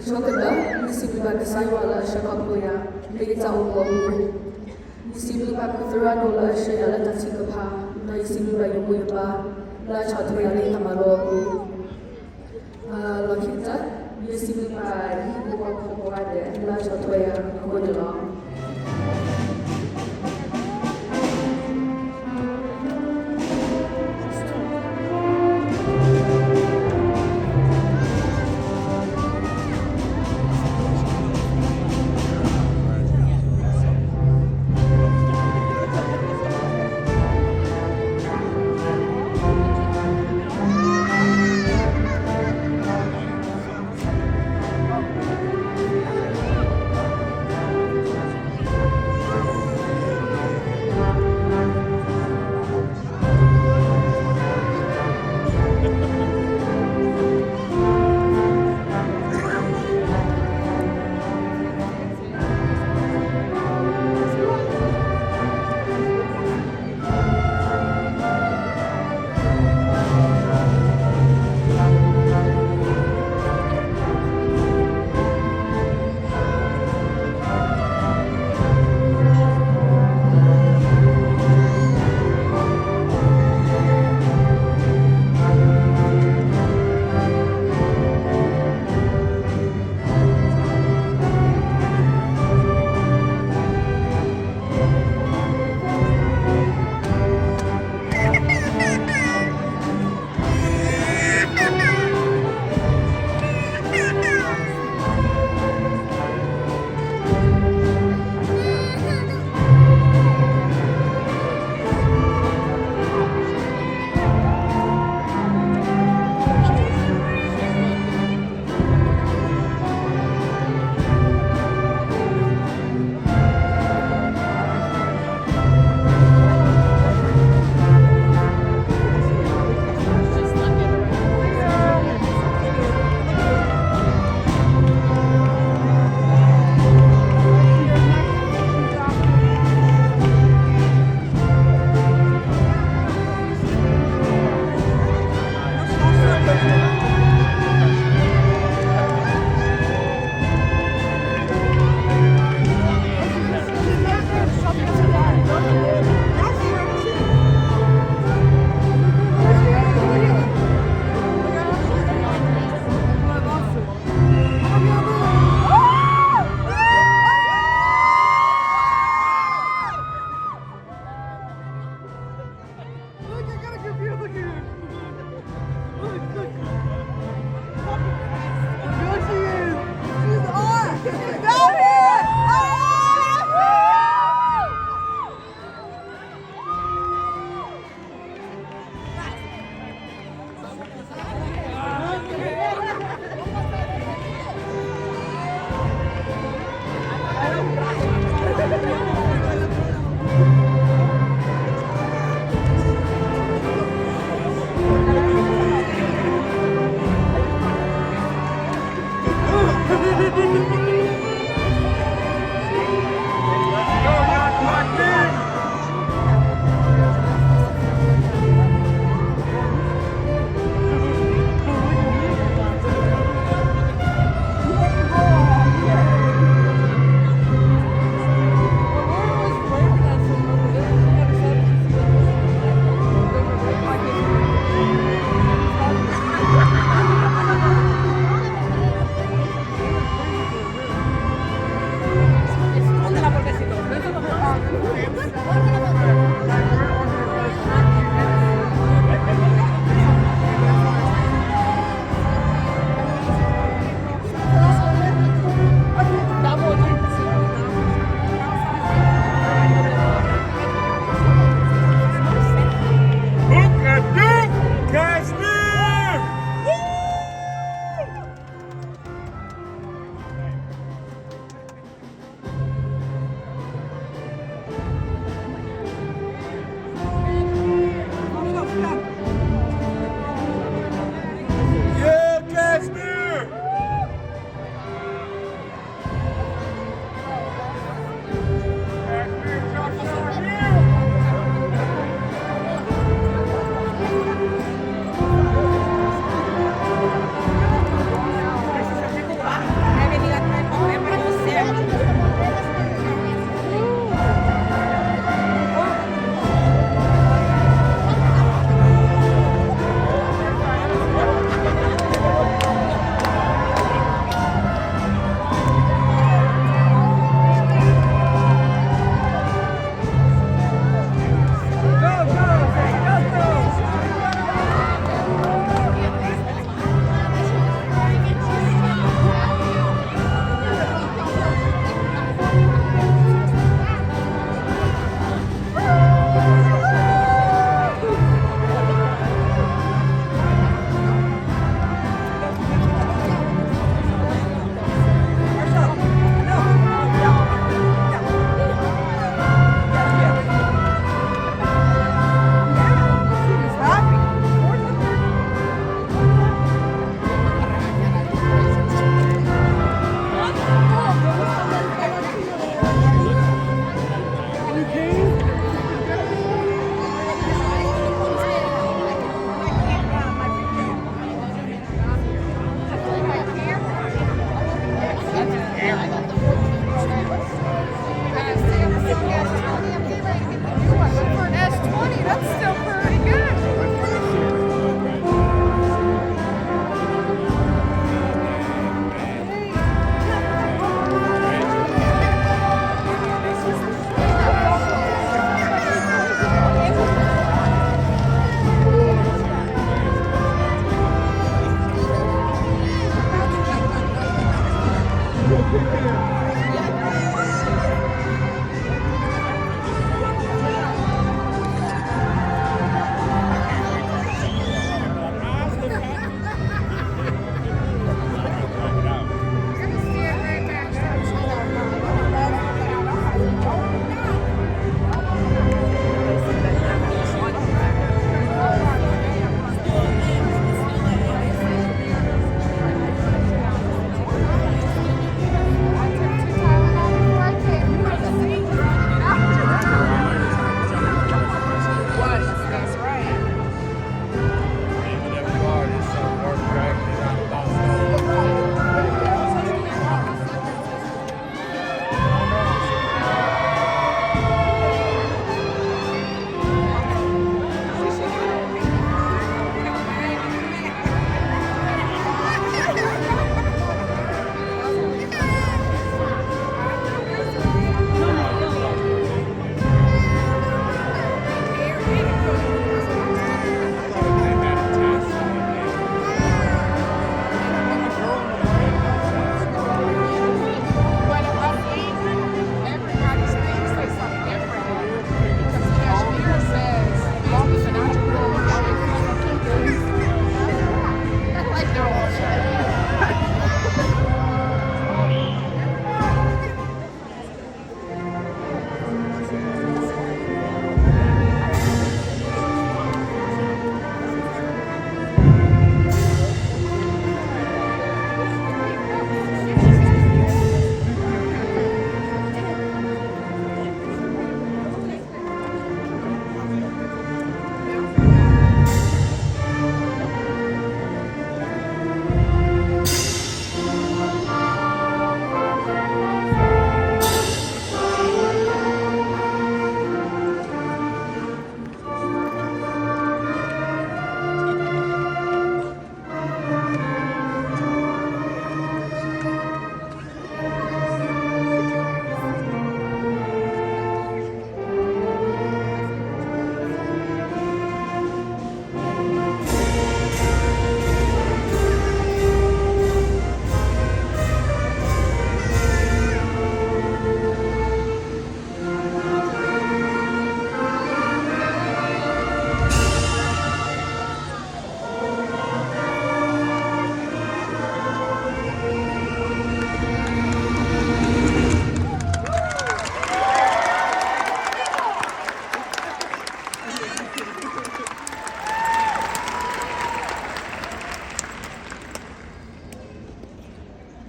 Chocolate, Misibuba Kasayala Shakapoya, Beta Omo, Misibuba Kuthuranola Shayala Tatikapa, Naisibuba Yomuba, La Chatoyali Hamaro, Lokita, Misibuba Yuba, La Chatoya, Kodula.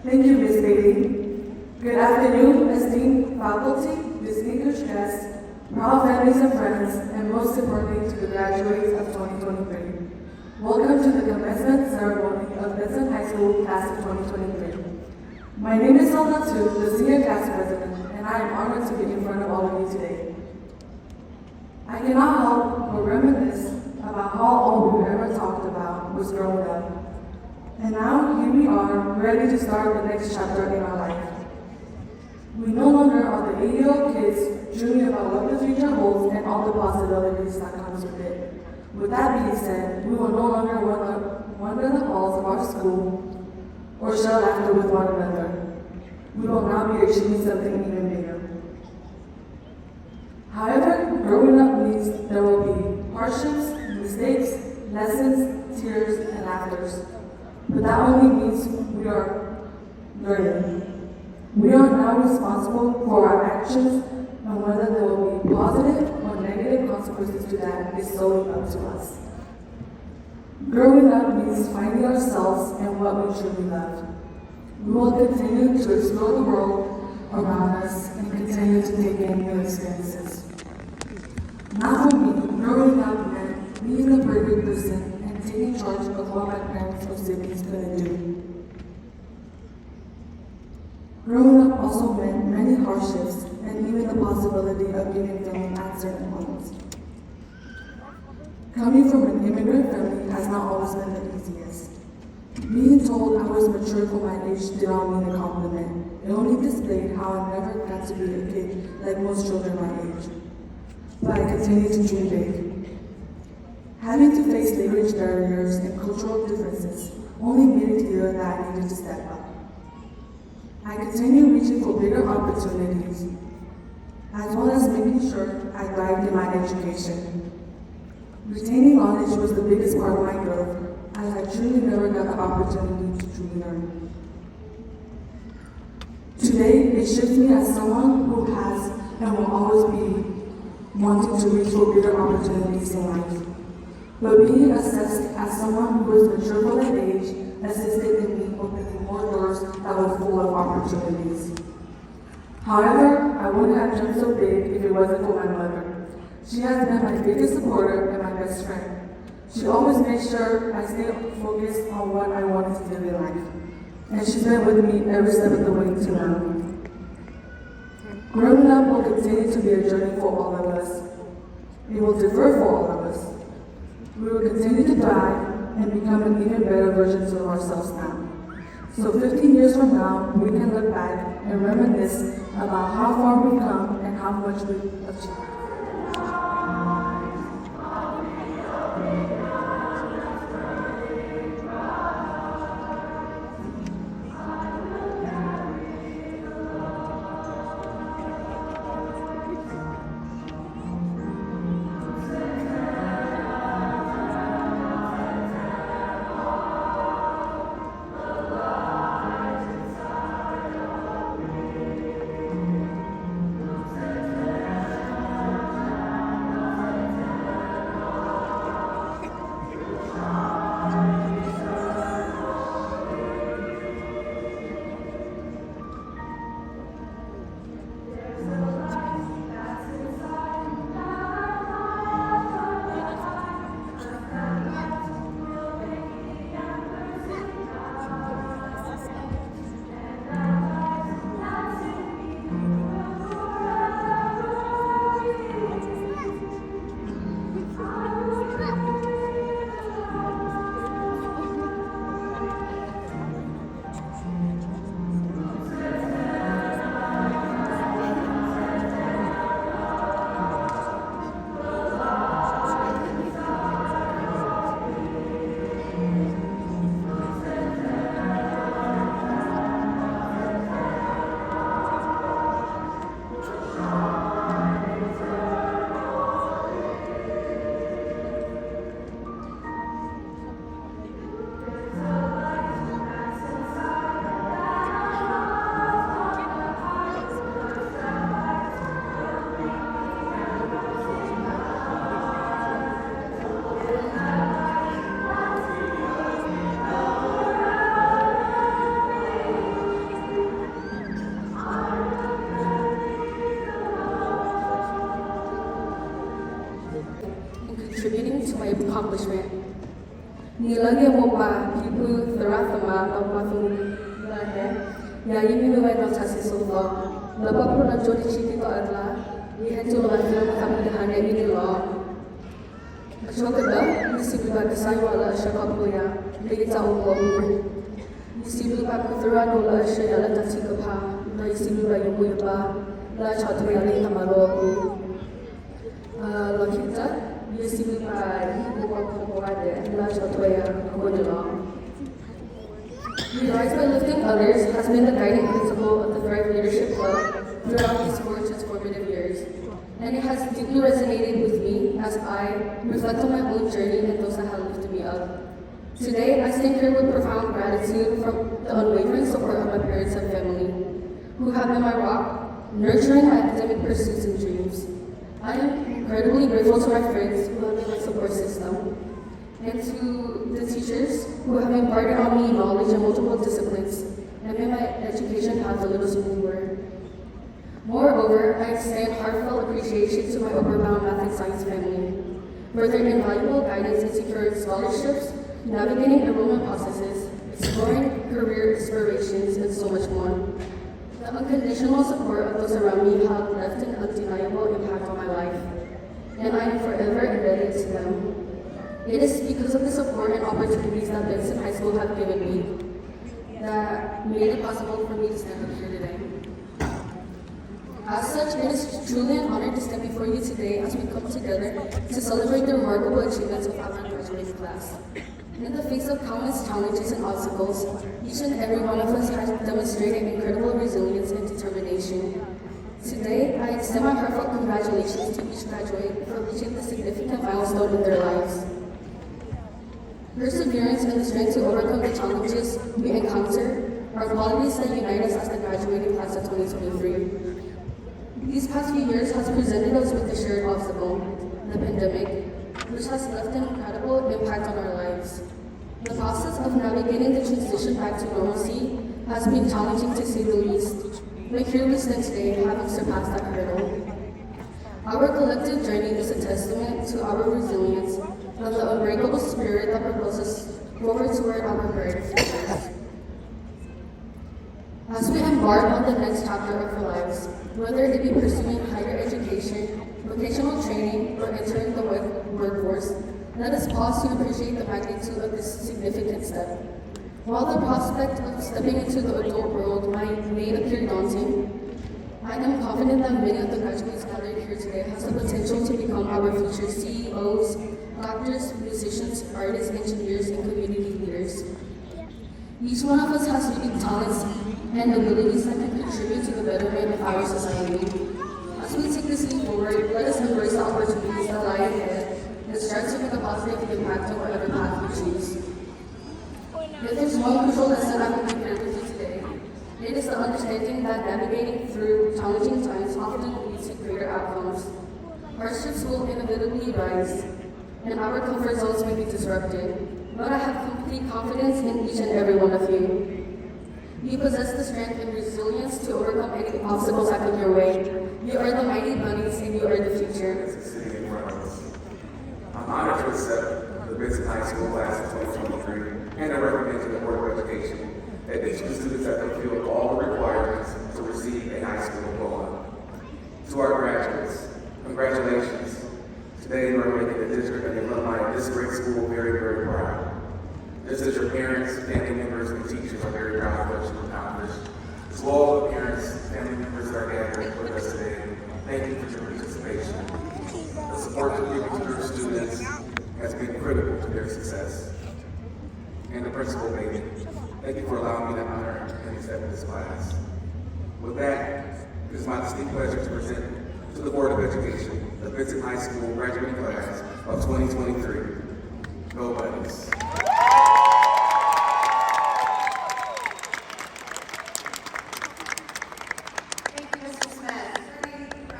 Thank you, Ms. Bailey. Good afternoon, esteemed faculty, distinguished guests, proud families and friends, and most importantly, to the graduates of 2023. Welcome to the commencement ceremony of Benson High School Class of 2023. My name is Alna Tu, the Senior Class President, and I am honored to be in front of all of you today. I cannot help but reminisce about how all we've ever talked about was growing up. And now, here we are, ready to start the next chapter in our life. We no longer are the 80-year-old kids dreaming about what the future holds and all the possibilities that comes with it. With that being said, we will no longer wander the halls of our school or share laughter with one another. We will now be achieving something even bigger. However, growing up means there will be hardships, mistakes, lessons, tears, and laughters. But that only means we are learning. We are now responsible for our actions, and whether there will be positive or negative consequences to that is solely up to us. Growing up means finding ourselves and what we truly love. We will continue to explore the world around us and continue to take in new experiences. Now for me, growing up meant being a perfect person and taking charge of what my parents or siblings couldn't do. Growing up also meant many hardships and even the possibility of getting thrown at certain points. Coming from an immigrant family has not always been the easiest. Being told I was mature for my age did not mean a compliment. It only displayed how I never got to be a kid like most children my age. But I continued to dream big. Having to face language barriers and cultural differences only made it clear that I needed to step up. I continue reaching for bigger opportunities, as well as making sure I thrived in my education. Retaining knowledge was the biggest part of my growth, as I truly never got the opportunity to truly learn. Today, it shapes me as someone who has and will always be wanting to reach for bigger opportunities in life. But being assessed as someone who is mature for that age assisted in me opening more doors that were full of opportunities. However, I wouldn't have dreamt so big if it wasn't for my mother. She has been my biggest supporter and my best friend. She always makes sure I stay focused on what I wanted to do in life. And she's been with me every step of the way to now. Growing up will continue to be a journey for all of us. It will differ for all of us. We will continue to thrive and become an even better versions of ourselves now. So 15 years from now, we can look back and reminisce about how far we've come and how much we've achieved. Contributing to my accomplishment. Nilagay mo pa, kipu theratama, napatong lahe, yayin minuay na sa sisulo, napapro na jodi chiti to adla, lihat to lahat na makamudahan ay inilo. Ashoka nisibi ba kasayo ala siya kapuya, ligit sa ulo. Nisibi ba kuthurano la siya yala tatika pa, na isibi ba yung muya pa, la chato yali tamaro ako. Lakita, Nisibi pa hibuwag kumurade, la chatoya ako nila. Rise by Lifting Others has been the guiding principle of the Thrive Leadership Club throughout these formative years, and it has deeply resonated with me as I reflect on my own journey and those that have lifted me up. Today, I stand here with profound gratitude from the unwavering support of my parents and family, who have been my rock, nurturing my academic pursuits and dreams. I am incredibly grateful to my friends who have been my support system, and to the teachers who have imparted on me knowledge in multiple disciplines and made my education path a little smoother. Moreover, I extend heartfelt appreciation to my Upward-Bound Math and Science family for their invaluable guidance in securing scholarships, navigating enrollment processes, exploring career aspirations, and so much more. The unconditional support of those around me have left an undeniable impact on my life, and I am forever indebted to them. It is because of the support and opportunities that Benson High School have given me that made it possible for me to stand up here today. As such, it is truly an honor to stand before you today as we come together to celebrate the remarkable achievements of our graduating class. In the face of countless challenges and obstacles, each and every one of us has demonstrated incredible extend my heartfelt congratulations to each graduate for reaching this significant milestone in their lives. Perseverance and the strength to overcome the challenges we encounter are qualities that unite us as the graduating class of 2023. These past few years has presented us with a shared obstacle, the pandemic, which has left an incredible impact on our lives. The process of navigating the transition back to normalcy has been challenging to say the least, but here we stand today having surpassed that hurdle. Our collective journey is a testament to our resilience and the unbreakable spirit that propels us forward toward our bright futures. As we embark on the next chapter of our lives, whether it be pursuing higher education, vocational training, or entering the workforce, let us pause to appreciate the magnitude of this significant step. While the prospect of stepping into the adult world may appear daunting, I am confident that many of the graduates gathered here today has the potential to become our future CEOs, doctors, musicians, artists, engineers, and community leaders. Each one of us has unique talents and abilities that can contribute to the betterment of our society. As we take this leap forward, let us embrace the opportunities that lie ahead and strive to make a positive impact on whatever path we choose. If there's one crucial lesson I would leave with you today, it is the understanding that navigating through challenging times often leads to greater outcomes. Hardships will inevitably rise, and our comfort zones may be disrupted, but I have complete confidence in each and every one of you. You possess the strength and resilience to overcome any obstacles that come your way. You are the mighty bunnies, and you are the future. Sitting in front of us. I'm honored to accept the Benson High School class of 2023, and I recommend to the Board of Education that each of the students have fulfilled all the requirements to receive a high school diploma. To our graduates, congratulations. Today you are making the district and the alumni of this great school very, very proud. Just as your parents, family members, and teachers are very proud of what you've accomplished. To all the parents, family members that are gathered with us today, thank you for your participation. The support you give to your students has been critical to their success. And the principal, baby, thank you for allowing me the honor and accept this class. With that, it is my distinct pleasure to present to the Board of Education the Benson High School graduating class of 2023. Go Bunnies.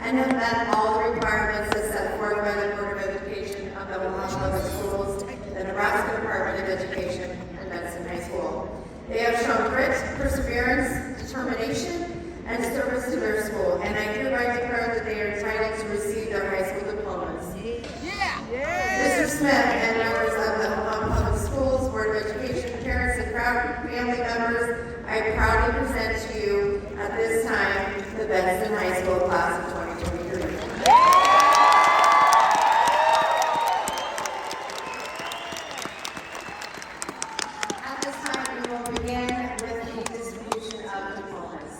And have met all the requirements as set forth by the Board of Education of the Omaha Public Schools, the Nebraska Department of Education, and Benson High School. They have shown grit, perseverance, determination, and service to their school, and I hereby declare that they are entitled to receive their high school diplomas. Mr. Smith and members of the Omaha Public Schools, Board of Education, parents, and proud family members, I proudly present to you at this time the Benson High School class of 2023. At this time, we will begin with the distribution of diplomas.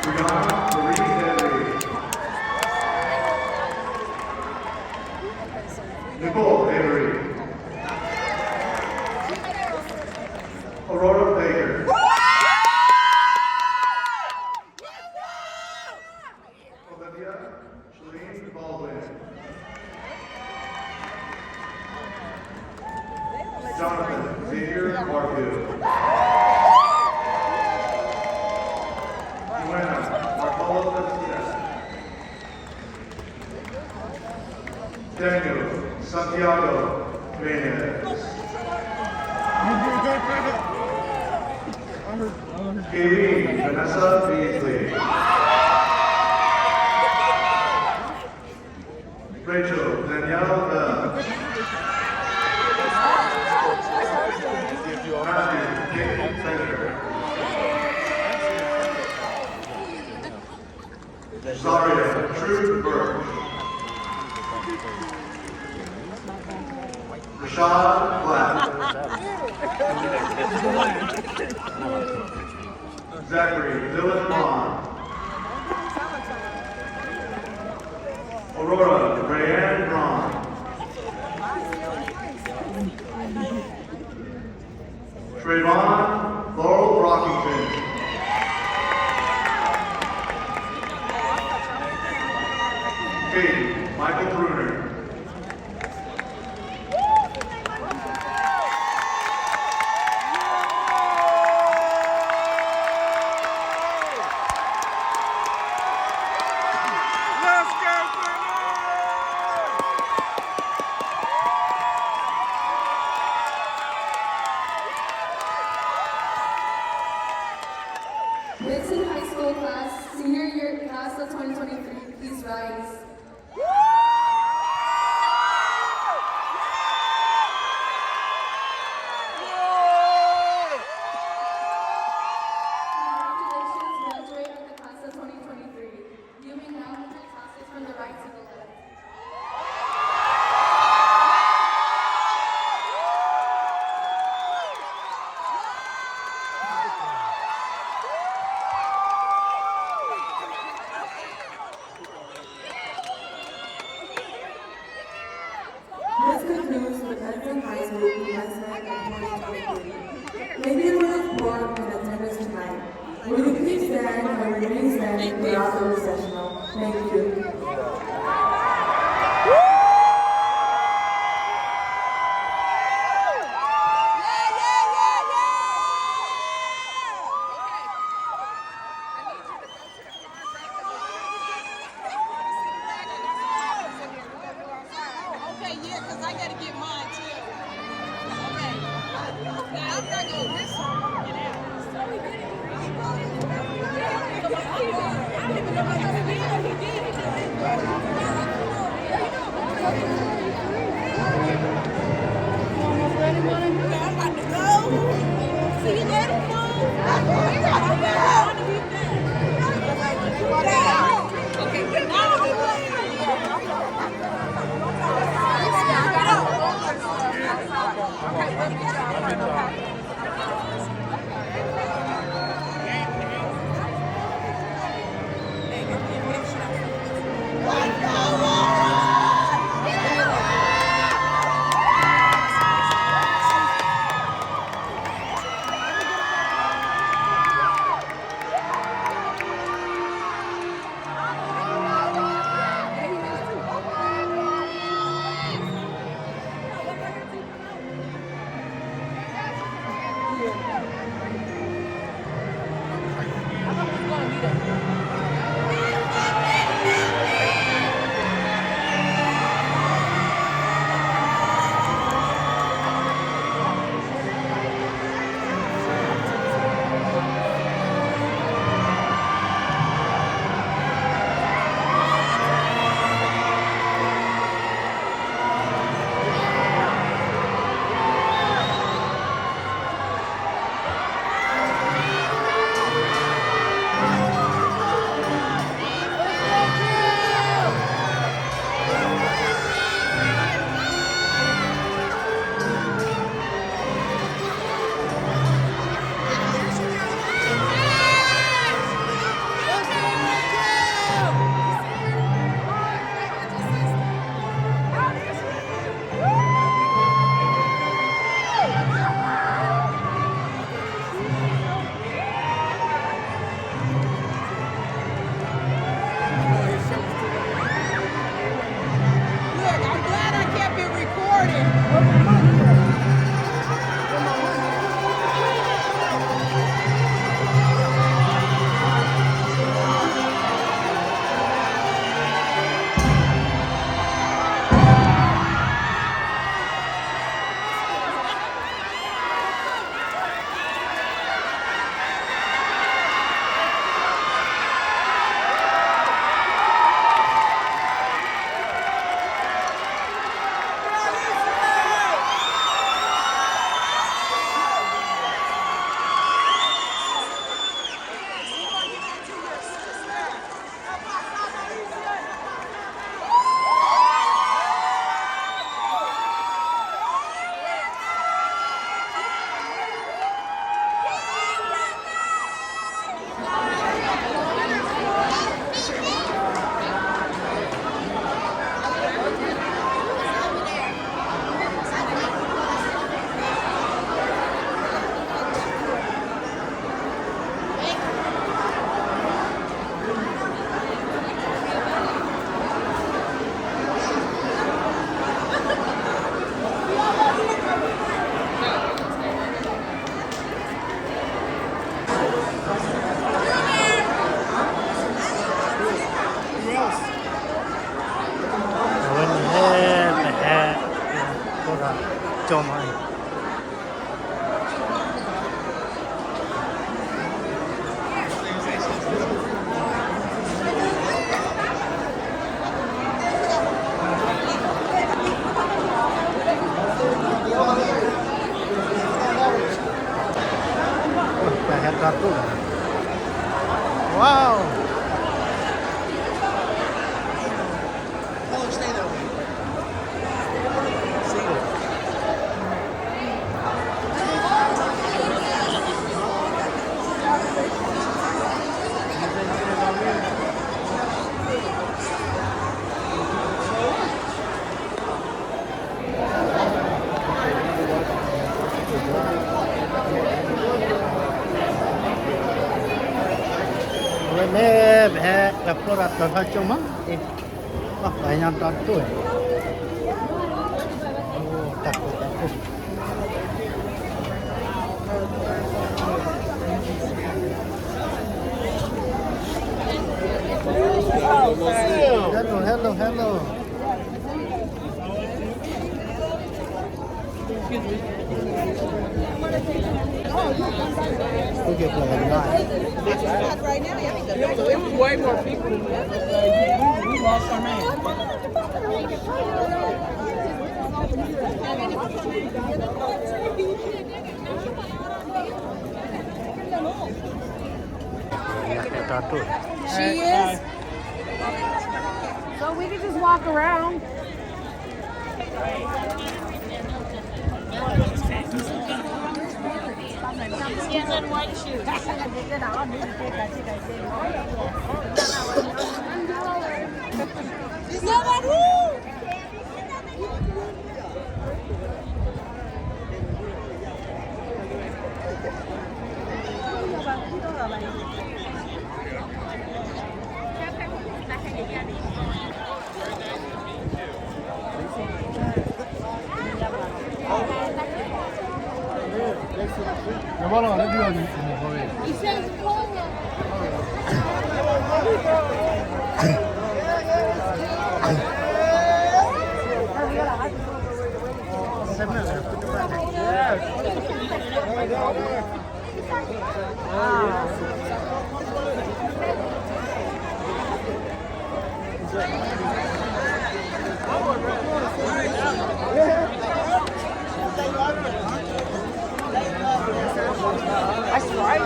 Brianna Marie Henry. Nicole Henry. Aurora Baker. Olivia Shalene Baldwin. Jonathan Xavier Marcoux. Joanna Marcola Garcia. Daniel Santiago Menez. Kayleen Vanessa Beasley. Rachel Danielle Matthew Kate Senator. Zaria Trude Burke. Rashad Rashad Black. Zachary Dylan Bond. Aurora Rayanne Braun. Trayvon Laurel Rockington. Katie Michael Bruner. Vincent High School class, senior year class of 2023, please rise. Congratulations, graduate of the class of 2023. You may now move your classes from the right to the left. This concludes the Benson High School commencement of 2023. Thank you for the support and attendance tonight. Will you please stand and remain standing throughout the recessional? Thank you. Okay, yeah, because I got to get mine too. Okay. Now I'm going to go this I'm about to go. See you later, Okay, Head kartu. Wow. Boleh behek dapur atau macam mana? Wah banyak kartu. Oh takut. Hello. Okay, Right now, it was way more people than that. We lost our man. kartu. She is. So we can just walk around. Yes, and white shoes. Is that one? Woo! 여봐라 레디가 있네 거기. That's right.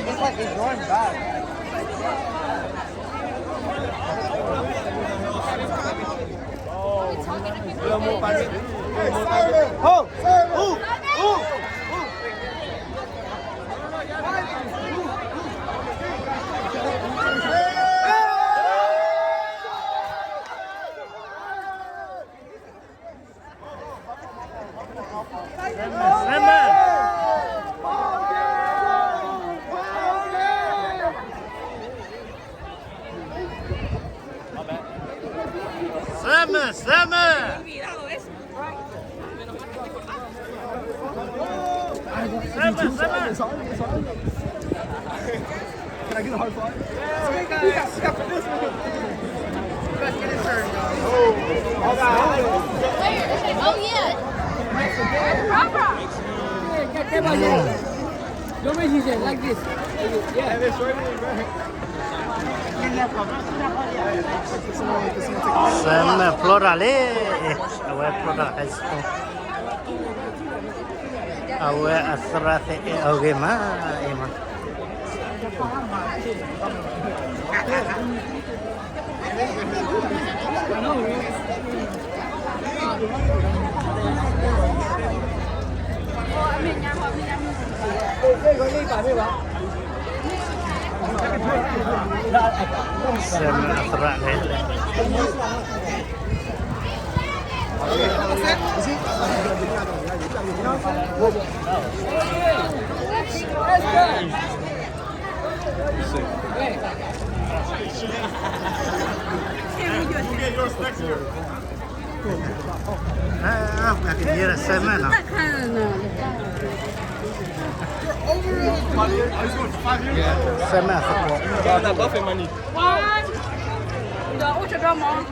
It's like it's going back. Can I get a high five? Oh yeah. Don't make you like this. Yeah, that's right. Sama floral awe floral high school. Awe asrate awe ma emang. Sama asrate. Kira sama no. Sama What's your drum on?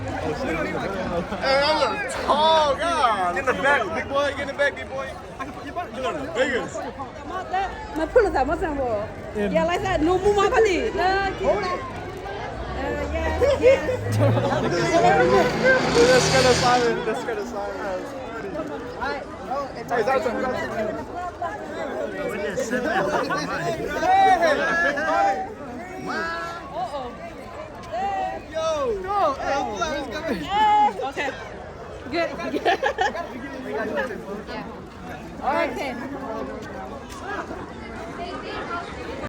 Hey, I'm a tall guy. Get in the back, big boy. Get in the back, big boy. Vegas. Mà pull it up, what's that for? Yeah, like that. No more, buddy. Hold it. That's gonna silence. That's gonna silence. Hey, that's Okay. Good. Okay.